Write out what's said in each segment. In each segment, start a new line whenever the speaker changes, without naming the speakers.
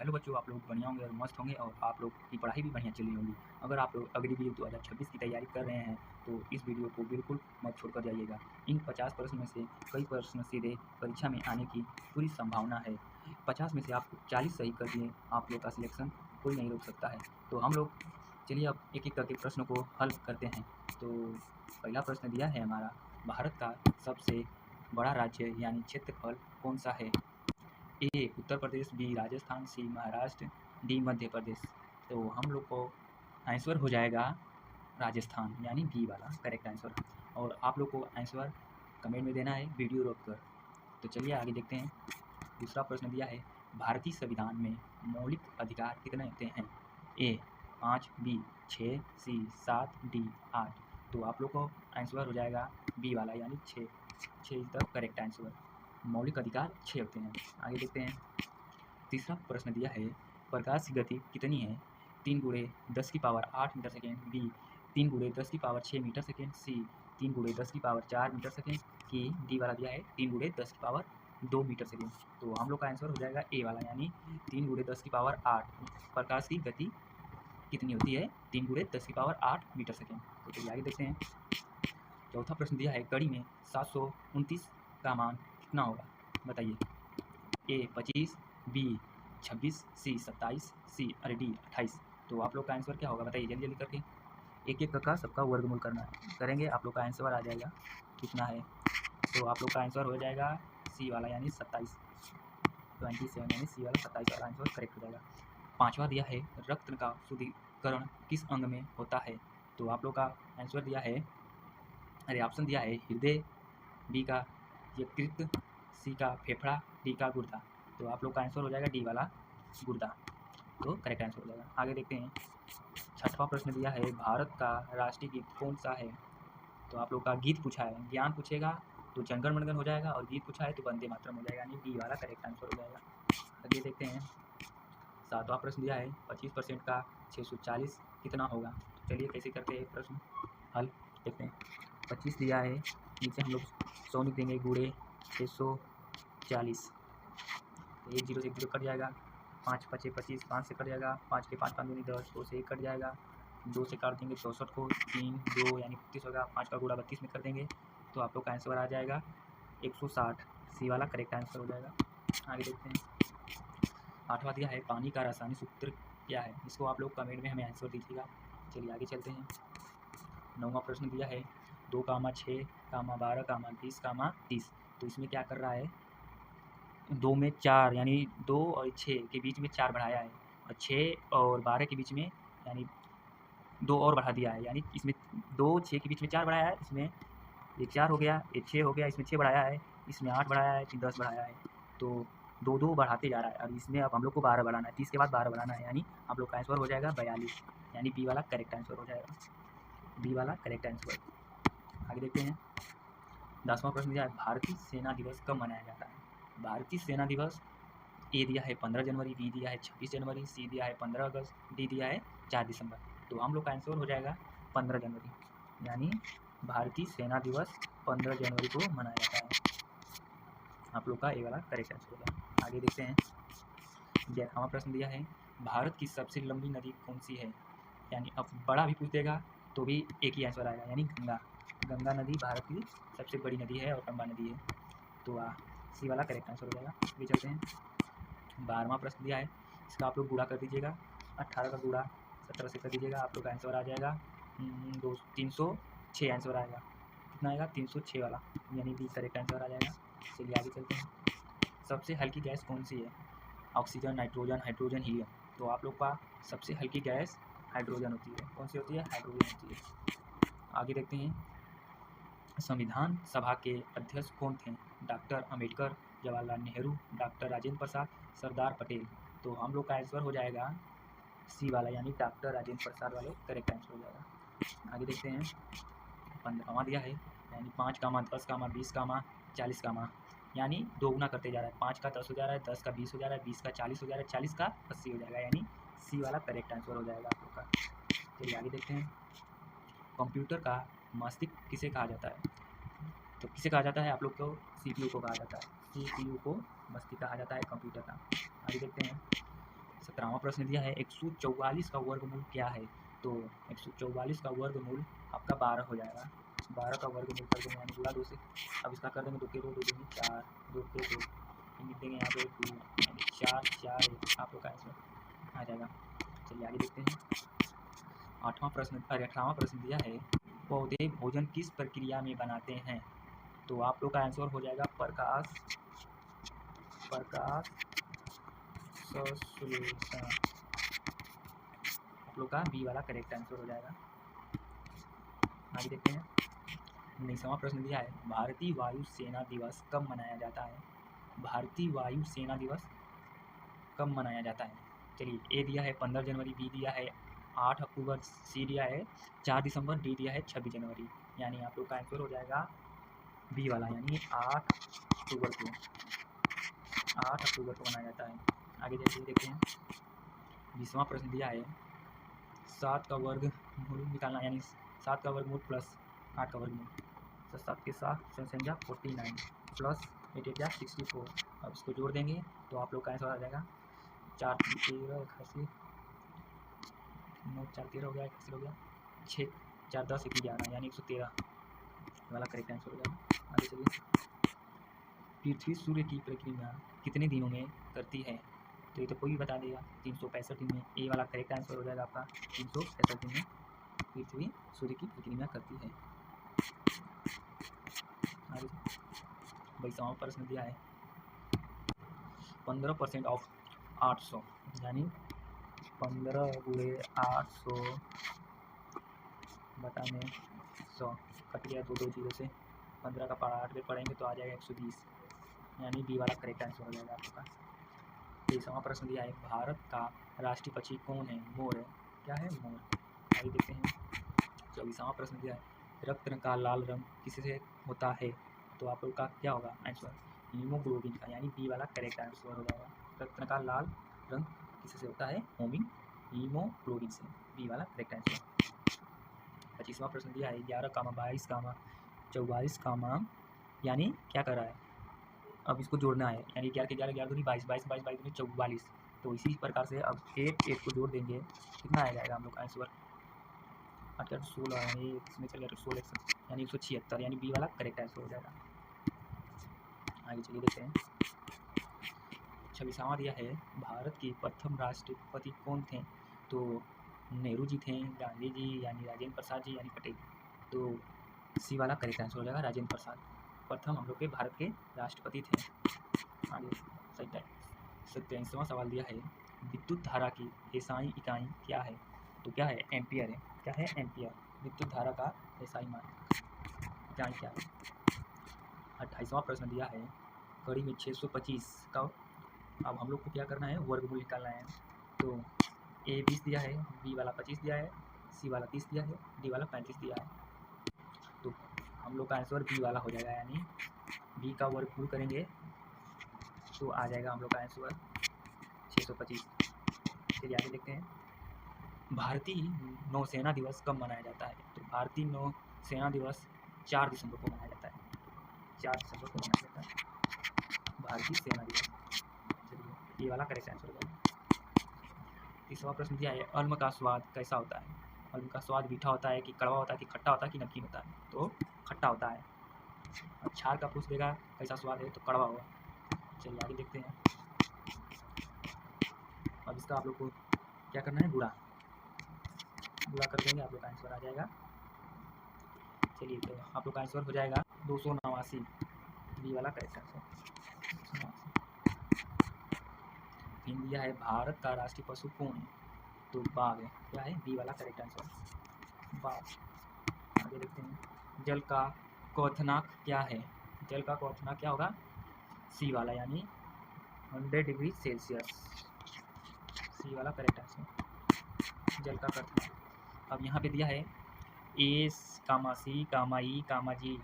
Hello बच्चों, आप लोग बढ़िया होंगे और मस्त होंगे और आप लोग की पढ़ाई भी बढ़िया चल रही होगी। अगर आप लोग अग्निवीर 2026 की तैयारी कर रहे हैं तो इस वीडियो को बिल्कुल मत छोड़कर जाइएगा। इन 50 प्रश्न में से कई प्रश्न सीधे परीक्षा में आने की पूरी संभावना है। 50 में से आप 40 सही कर दिए, आप लोग का सिलेक्शन कोई नहीं रोक सकता है। तो हम लोग चलिए अब एक एक करके प्रश्न को हल करते हैं। तो पहला प्रश्न दिया है हमारा, भारत का सबसे बड़ा राज्य यानी क्षेत्रफल कौन सा है? ए उत्तर प्रदेश, बी राजस्थान, सी महाराष्ट्र, डी मध्य प्रदेश। तो हम लोग को आंसर हो जाएगा राजस्थान, यानी बी वाला करेक्ट आंसर। और आप लोग को आंसर कमेंट में देना है वीडियो रोक कर। तो चलिए आगे देखते हैं। दूसरा प्रश्न दिया है, भारतीय संविधान में मौलिक अधिकार कितने होते हैं? ए 5, बी 6, सी 7, डी 8। तो आप लोग को आंसर हो जाएगा बी वाला, यानी 6 इज द करेक्ट आंसर। मौलिक अधिकार 6 होते हैं। आगे देखते हैं। तीसरा प्रश्न दिया है, प्रकाश की गति कितनी है? 3 × 10⁸ metre second, B 3 × 10⁶ metre second, C 3 × 10⁴ metre second, की डी वाला दिया है 3 × 10⁻² मीटर सेकेंड। तो हम लोग का आंसर हो जाएगा ए वाला, यानी 3 × 10⁸ प्रकाश की गति कितनी होती है? 3 × 10⁸ मीटर सेकेंड। तो चलिए आगे देखते हैं। चौथा प्रश्न दिया है, कड़ी में 729 का मान कितना होगा? बताइए। ए 25, बी 26, सी 27, डी 28। तो आप लोग का आंसर क्या होगा? बताइए जल्दी जल्दी करके। एक एक का सबका वर्गमूल करना करेंगे, आप लोग का आंसर आ जाएगा कितना है। तो आप लोग का आंसर हो जाएगा सी वाला, यानी 27, 27, यानी सी वाला 27 वाला आंसर करेक्ट हो जाएगा। पांचवा दिया है, रक्त का शुद्धिकरण किस अंग में होता है? तो आप लोग का आंसर दिया है, अरे ऑप्शन दिया है हृदय, बी का यकृत, सी का फेफड़ा, डी का गुर्दा। तो आप लोग का आंसर हो जाएगा डी वाला गुर्दा। तो करेक्ट आंसर हो जाएगा। आगे देखते हैं। छठवां प्रश्न दिया है, भारत का राष्ट्रीय गीत कौन सा है? तो आप लोग का गीत पूछा है, ज्ञान पूछेगा तो जनगण मनगण हो जाएगा, और गीत पूछा है तो वंदे मातरम हो जाएगा, यानी डी वाला करेक्ट आंसर हो जाएगा। आगे देखते हैं। सातवां प्रश्न दिया है, 25% का 640 कितना होगा? तो चलिए कैसे करते हैं प्रश्न हल देखते हैं। 25 दिया है, नीचे हम लोग 100 लिख देंगे, गुणे 640। तो 1 0 से 1 0 कट जाएगा, 5 5 25, 5 से कट जाएगा, 5 के 5 5 दूनी 10, 2 से 1 कट जाएगा, 2 से काट देंगे 64 को, 3 2 यानी 32 होगा, 5 का गुणा 32 में कर देंगे। तो आप लोग का आंसर आ जाएगा 160, सी वाला करेक्ट आंसर हो जाएगा। आगे देखते हैं। आठवां दिया है, पानी का रासायनिक सूत्र क्या है? इसको आप लोग कमेंट में हमें आंसर दीजिएगा। चलिए आगे चलते हैं। नौवां प्रश्न दिया है, 2, 6, 12, 20, 30। तो इसमें क्या कर रहा है, 2 में 4 यानी 2 और 6 के बीच में 4 बढ़ाया है, और 6 और 12 के बीच में यानी 2 और बढ़ा दिया है, यानी इसमें 2 6 के बीच में 4 बढ़ाया है, इसमें ये 4 हो गया, ये 6 हो गया, इसमें 6 बढ़ाया है, इसमें 8 बढ़ाया है, फिर 10 बढ़ाया है। तो 2 2 बढ़ाते जा रहा है, और इसमें अब हम लोग को 12 बढ़ाना है, 30 के बाद 12 बढ़ाना है, यानी आप लोग का आंसर हो जाएगा 42, यानी बी वाला करेक्ट आंसर हो जाएगा, बी वाला करेक्ट आंसर। आगे देखते हैं। 10वां प्रश्न दिया है, भारतीय सेना दिवस कब मनाया जाता है? भारतीय सेना दिवस ए दिया है 15 जनवरी, बी दिया है 26 जनवरी, सी दिया है 15 अगस्त, डी दिया है 4 दिसंबर। तो हम लोग का आंसर हो जाएगा 15 जनवरी, यानी भारतीय सेना दिवस 15 जनवरी को मनाया जाता है। आप लोग का ए वाला करेक्ट आंसर होगा। आगे देखते हैं। 11वां प्रश्न दिया है, भारत की सबसे लंबी नदी कौन सी है? यानी अब बड़ा भी पूछ देगा तो भी एक ही आंसर आएगा, यानी गंगा। गंगा नदी भारत की सबसे बड़ी नदी है और लंबा नदी है। तो सी वाला करेक्ट आंसर हो जाएगा। आगे चलते हैं। 12वां प्रश्न दिया है, इसका आप लोग गुणा कर दीजिएगा, 18 का गुणा 17 से कर दीजिएगा, आप लोग का आंसर आ जाएगा 306 आंसर आएगा। कितना आएगा? 306 वाला, यानी बी करेक्ट आंसर आ जाएगा। चलिए आगे चलते हैं। सबसे हल्की गैस कौन सी है? Oxygen, nitrogen, hydrogen, helium. तो आप लोग का सबसे हल्की गैस हाइड्रोजन होती है। कौन सी होती है? हाइड्रोजन होती है। आगे देखते हैं। संविधान सभा के अध्यक्ष कौन थे? Doctor Ambedkar, Jawaharlal Nehru, doctor Rajendra Prasad, Sardar Patel. तो हम लोग का आंसर हो जाएगा सी वाला, यानी डॉक्टर राजेंद्र प्रसाद वाले करेक्ट आंसर हो जाएगा। आगे देखते हैं। 15वां दिया है, यानी 5, 10, 20, 40, यानी 2 गुना करते जा रहा है, 5 का 10 हो जा रहा है, 10 का 20 हो जा रहा है, 20 का 40 हो जा रहा है, 40 का 80 हो जाएगा, यानी सी वाला करेक्ट आंसर हो जाएगा आप लोग का। चलिए आगे देखते हैं। कंप्यूटर का मस्तिष्क किसे कहा जाता है? तो किसे कहा जाता है? आप लोग को सीपीयू को कहा जाता है। सीपीयू को मस्तिष्क कहा जाता है कंप्यूटर का। आगे देखते हैं। 17वां प्रश्न दिया है 144 का वर्गमूल क्या है। तो 144 का वर्गमूल आपका 12 हो जाएगा। 12 का वर्गमूल कर देंगे यानी गुणा 2 से। अब इसका कर देंगे 2 के 2 2 दूनी 4 2 के 2 लिख देंगे यहाँ पे 2 यानी 4 4 1 आप लोग का आंसर आ जाएगा। चलिए आगे देखते हैं। 18वां प्रश्न दिया है पौधे भोजन किस प्रक्रिया में बनाते हैं। तो आप लोग का आंसर हो जाएगा प्रकाश संश्लेषण। आप लोग का बी वाला करेक्ट आंसर हो जाएगा। आगे देखते हैं। 19वां प्रश्न दिया है भारतीय वायु सेना दिवस कब मनाया जाता है। भारतीय वायु सेना दिवस कब मनाया जाता है। चलिए ए दिया है 15 जनवरी, बी दिया है 8 अक्टूबर, सी दिया है 4 दिसंबर, डी दिया है 26 जनवरी। यानी आप लोग का आंसर हो जाएगा बी वाला यानी 8 अक्टूबर को मनाया जाता है। आगे देखते हैं। 20वां प्रश्न दिया है 7 का वर्गमूल निकालना यानी 7 का वर्गमूल प्लस 8 का वर्गमूल। तो 7 के साथ संख्या 49 प्लस 8 8 64। अब इसको जोड़ देंगे तो आप लोग का आंसर आ जाएगा 4 13 81 9 4 13 हो गया 81 हो गया 6 4 10 11 यानी 113 वाला करेक्ट आंसर हो जाएगा। आगे चलिए। पृथ्वी सूर्य की परिक्रमा कितने दिनों में करती है। तो ये तो कोई भी बता देगा 365 दिन में। ए वाला करेक्ट आंसर हो जाएगा आपका 365 दिन में पृथ्वी सूर्य की परिक्रमा करती है। आगे 22वां प्रश्न दिया है 15% ऑफ 800 यानी 15 गुणे 800 बटा में 100 कट गया 2 2 जीरो से 15 का पारा 8 में पढ़ेंगे तो आ जाएगा 120 यानी बी वाला करेक्ट आंसर हो जाएगा आपका। 23वां प्रश्न दिया है भारत का राष्ट्रीय पक्षी कौन है। मोर है। क्या है मोर। आगे देखते हैं। 24वां प्रश्न दिया है रक्त का लाल रंग किससे होता है। तो आप लोग का क्या होगा आंसर हीमोग्लोबिन का यानी बी वाला करेक्ट आंसर हो जाएगा। रक्त का लाल रंग किससे होता है हीमोग्लोबिन से। बी वाला करेक्ट आंसर। 25वां प्रश्न दिया है 11 कामा 22 कामा 44 कामा यानी क्या कर रहा है। अब इसको जोड़ना है यानी 11 के 11 11 दूनी 22 22 22 22 दूनी 44। तो इसी प्रकार से अब 8 8 को जोड़ देंगे कितना आ जाएगा हम लोग का आंसर 8 8 16 यानी इसमें चल गया 16 यानी 176 यानी बी वाला करेक्ट आंसर हो जाएगा। आगे चलिए देखते हैं। 26वां दिया है भारत के प्रथम राष्ट्रपति कौन थे। तो नेहरू जी थे, गांधी जी यानी राजेंद्र प्रसाद जी यानी पटेल। तो सी वाला करेक्ट आंसर हो जाएगा राजेंद्र प्रसाद प्रथम हम लोग के भारत के राष्ट्रपति थे। आगे 27वां सवाल दिया है विद्युत धारा की एसआई इकाई क्या है। तो क्या है एम्पियर है। क्या है एम्पियर। विद्युत धारा का एसआई मान इकाई क्या है। 28वां प्रश्न दिया है कड़ी में 625 का अब हम लोग को क्या करना है वर्गमूल निकालना है। तो ए 20 दिया है, बी वाला 25 दिया है, सी वाला 30 दिया है, डी वाला 35 दिया है। तो हम लोग का आंसर बी वाला हो जाएगा यानी बी का वर्गमूल करेंगे तो आ जाएगा हम लोग का आंसर 625। चलिए आगे देखते हैं। भारतीय नौसेना दिवस कब मनाया जाता है। तो भारतीय नौसेना दिवस 4 दिसंबर को मनाया जाता है। 4 दिसंबर को मनाया जाता है भारतीय सेना दिवस। चलिए ये वाला करेक्ट आंसर हो जाएगा। 30वां प्रश्न दिया है अल्म का स्वाद कैसा होता है। अल्म का स्वाद मीठा होता है कि कड़वा होता है कि खट्टा होता है कि नमकीन होता है। तो खट्टा होता है। अब छाल का पूछ देगा कैसा स्वाद है तो कड़वा होगा। चलिए आगे देखते हैं। अब इसका आप लोग को क्या करना है गुणा कर देंगे आप लोग का आंसर आ जाएगा। चलिए तो आप लोग का आंसर हो जाएगा 289 बी वाला करेक्ट आंसर। तीन दिया है भारत का राष्ट्रीय पशु कौन है। तो बाघ है। क्या है बी वाला करेक्ट आंसर बाघ। आगे देखते हैं जल का क्वथनांक क्या है। जल का क्वथनांक क्या होगा सी वाला यानी 100 डिग्री सेल्सियस। सी वाला करेक्ट आंसर जल का क्वथनांक। अब यहाँ पे दिया है ए कामा सी कामा ई कामा जी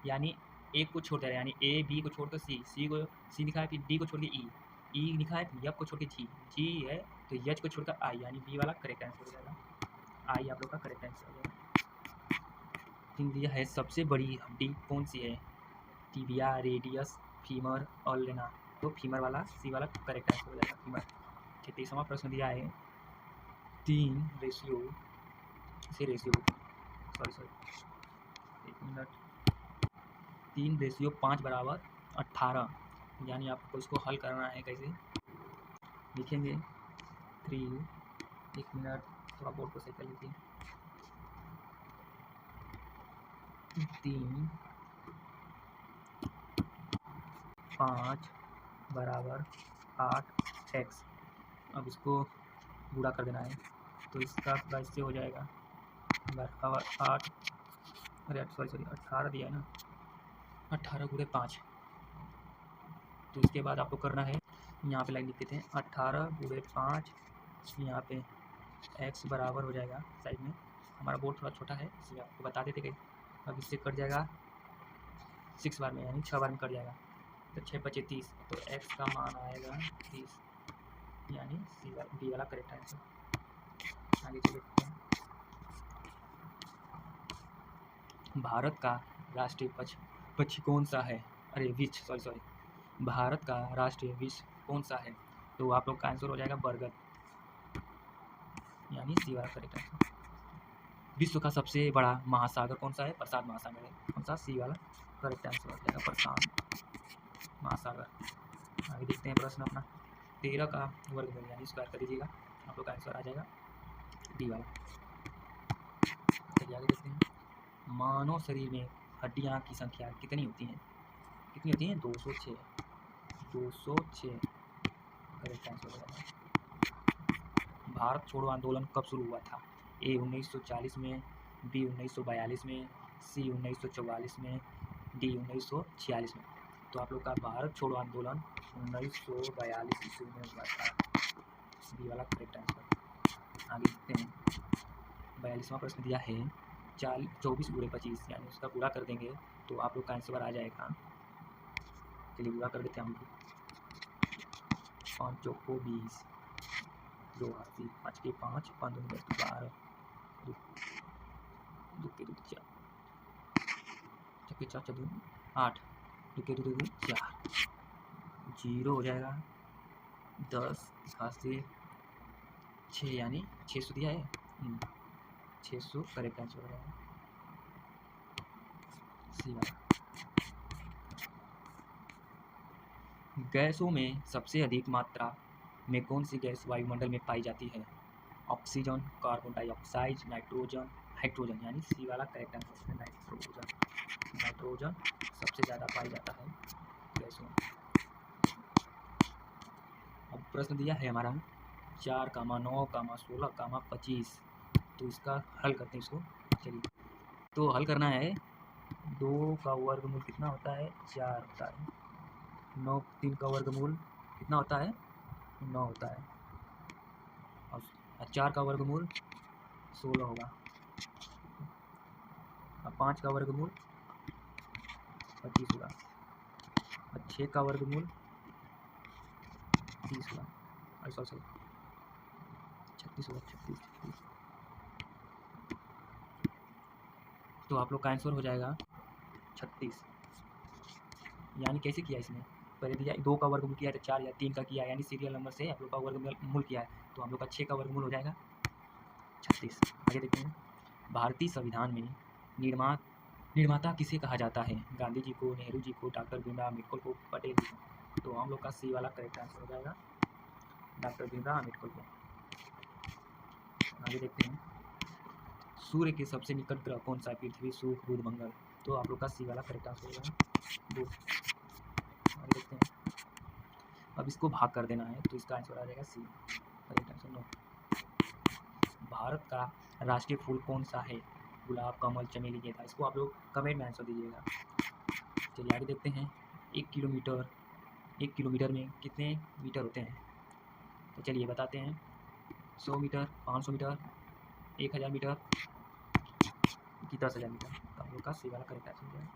यानी एक को छोड़ दे रहा है यानी ए बी को छोड़कर सी लिखा है फिर डी को छोड़ के ई लिखा है फिर एफ को छोड़ के जी है तो एच को छोड़कर आई यानी बी वाला करेक्ट आंसर हो जाएगा। आई आप लोग का करेक्ट आंसर हो जाएगा। तीन दिया है सबसे बड़ी हड्डी कौन सी है। टिबिया रेडियस फीमर और लेना। तो फीमर वाला सी वाला करेक्ट आंसर हो जाएगा फीमर। 33वां प्रश्न दिया है 3 रेशियो सॉरी 1 मिनट 3:5 बराबर 18, यानी आपको इसको हल करना है। कैसे लिखेंगे? 3 1 मिनट, थोड़ा बोर्ड को सही कर लीजिए। 3 5 बराबर 8x। अब इसको गुणा कर देना है, तो इसका कैसे हो जाएगा? बराबर 8, अरे सॉरी 18 दिया है ना, 18 गुणे 5। तो इसके बाद आपको करना है, यहाँ पे लाइन लिख देते हैं 18 गुणे 5, यहाँ पे x बराबर हो जाएगा, साइड में हमारा बोर्ड थोड़ा छोटा है इसलिए आपको बता देते गए। अब इससे कट जाएगा 6 बार में, यानी 6 बार में कट जाएगा, तो 6 बचे 30, तो x का मान आएगा 30, यानी डी वाला करेक्ट आंसर। आगे चलिए देखते हैं। भारत का राष्ट्रीय पक्षी कौन सा है? अरे वृक्ष सॉरी भारत का राष्ट्रीय वृक्ष कौन सा है? तो आप लोग का आंसर हो जाएगा बरगद, यानी सी वाला करेक्ट आंसर। विश्व का सबसे बड़ा महासागर कौन सा है? प्रशांत महासागर है। कौन सा? सी वाला करेक्ट आंसर हो जाएगा, प्रशांत महासागर। आगे देखते हैं प्रश्न अपना 13 का वर्गमूल यानी स्क्वायर कर दीजिएगा, आप लोग का आंसर आ जाएगा डी वाला। चलिए आगे देखते हैं। मानव शरीर में हड्डियां की संख्या कितनी होती हैं? 206। 206 करेक्ट आंसर हो जाएगा। भारत छोड़ो आंदोलन कब शुरू हुआ था? ए 1940 में, बी 1942 में, सी 1944 में, डी 1946 में। तो आप लोग का भारत छोड़ो आंदोलन 1942 ईस्वी में हुआ था, बी वाला करेक्ट आंसर। आगे देखते हैं 42वां प्रश्न दिया है 24 गुणे 25, यानी उसका पूरा कर देंगे तो आप लोग का आंसर आ जाएगा। चलिए पूरा कर देते हैं हम। 5 चौको 20, 2 80, 5 के 5, 5 2 10 12, 2 के 2 4, 6 के 4 4 8, 2 के 2 4, 0 हो जाएगा। 10 80 6, यानी 600 दिया है, 600 करेक्ट आंसर हो जाएगा सी वाला। गैसों में सबसे अधिक मात्रा में कौन सी गैस वायुमंडल में पाई जाती है? Oxygen, carbon dioxide, nitrogen, hydrogen, यानी सी वाला करेक्ट आंसर है नाइट्रोजन। नाइट्रोजन सबसे ज़्यादा पाई जाता है गैसों में। अब प्रश्न दिया है हमारा 4, 9, 16, 25, तो इसका हल करते हैं इसको। चलिए तो हल करना है। 2 का वर्गमूल कितना होता है? 4 होता है। 9 3 का वर्गमूल कितना होता है? 9 होता है। और 4 का वर्गमूल 16 होगा। और 5 का वर्गमूल 25 होगा। और 6 का वर्गमूल 30 होगा। सॉरी 36 होगा, 36। तो आप लोग का आंसर हो जाएगा 36। यानी कैसे किया इसमें? पहले दिया 2 का वर्गमूल किया है तो 4 या 3 का किया, यानी सीरियल नंबर से आप लोग का वर्गमूल किया है, तो हम लोग का 6 का वर्गमूल हो जाएगा 36। आगे देखते हैं। भारतीय संविधान में निर्माता किसे कहा जाता है? गांधी जी को, नेहरू जी को, डॉक्टर भीमराव अम्बेडकर को, पटेल जी को। तो हम लोग का सी वाला करेक्ट आंसर हो जाएगा डॉक्टर भीमराव अम्बेडकर को। आगे देखते हैं। सूर्य के सबसे निकट ग्रह कौन सा है? पृथ्वी, शुक्र, बुध, मंगल। तो आप लोग का सी वाला करेक्ट आंसर हो जाएगा बुध। आगे देखते हैं। अब इसको भाग कर देना है तो इसका आंसर आ जाएगा सी करेक्ट आंसर। नो। भारत का राष्ट्रीय फूल कौन सा है? गुलाब, कमल, चमेली, गेंदा। इसको आप लोग कमेंट में आंसर दीजिएगा। चलिए आगे देखते हैं। 1 किलोमीटर में कितने मीटर होते हैं? तो चलिए बताते हैं। 100 मीटर, 500 मीटर, 1000 मीटर कि 10,000 मीटर। तो हम लोग का सी वाला करेक्ट आंसर है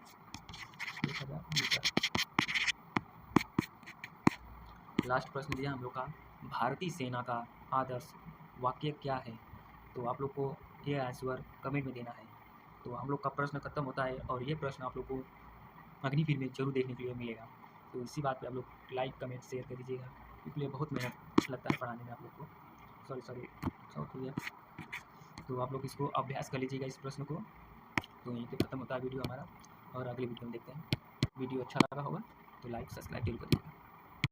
1000 मीटर। लास्ट प्रश्न दिया हम लोग का भारतीय सेना का आदर्श वाक्य क्या है? तो आप लोग को ये आंसर कमेंट में देना है। तो हम लोग का प्रश्न खत्म होता है और ये प्रश्न आप लोग को अगली फिल्म में जरूर देखने के लिए मिलेगा। तो इसी बात पे आप लोग लाइक, कमेंट, शेयर कर दीजिएगा। इसलिए बहुत मेहनत लगता है पढ़ाने में आप लोग को। सॉरी है। तो आप लोग इसको अभ्यास कर लीजिएगा इस प्रश्न को। तो यहीं पे ख़त्म होता है वीडियो हमारा, और अगली वीडियो में देखते हैं। वीडियो अच्छा लगा होगा तो लाइक सब्सक्राइब जरूर करिएगा।